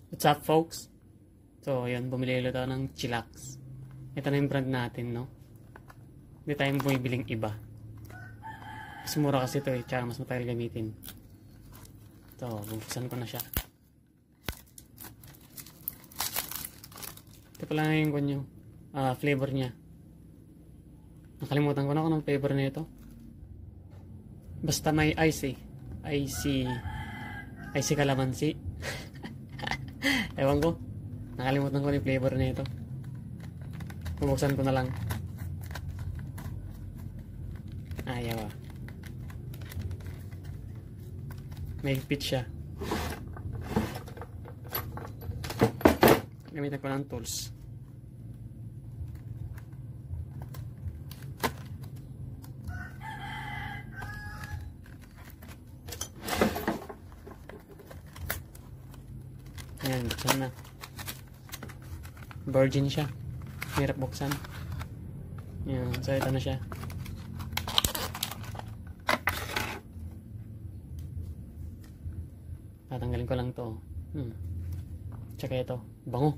What's up, folks? So, yun, bumili ulit ako ng Chillax. Ito na yung brand natin, no? Hindi tayong bumibiling iba. Mas mura kasi ito eh, tsaka mas matagal gamitin. So, bubuksan ko na siya. Ito pala na yung kanyo, flavor niya. Nakalimutan ko na kung anong flavor na ito. Basta may ice eh. Icy calamansi. Ewan ko. Nakalimutan ko yung flavor na ito. Bubuksan ko na lang. Ayaw ah. May higpit siya. Gamitan ko ng tools. Ayan, buksan na. Virgin siya. Hirap buksan. Ayan, so ito na siya. Tatanggalin ko lang to. Tsaka ito, bango.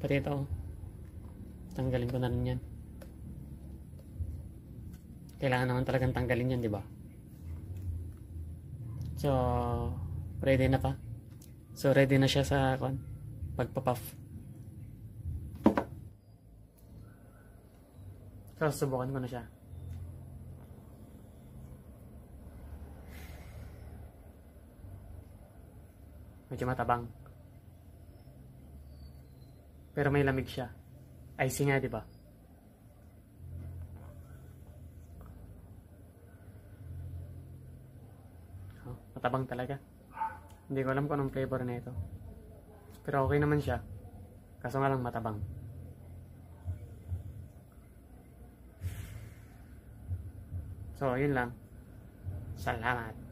Pati ito, tanggalin ko na rin yan. Kailangan naman talagang tanggalin yan, di ba? So, ready na pa. So, ready na siya sa pagpapuff. So, subukan ko na siya. Medyo matabang. Pero may lamig siya. Icy nga, di ba? Oh, matabang talaga. Hindi ko alam kung anong flavor na ito. Pero okay naman siya. Kaso nga lang matabang. So, yun lang. Salamat.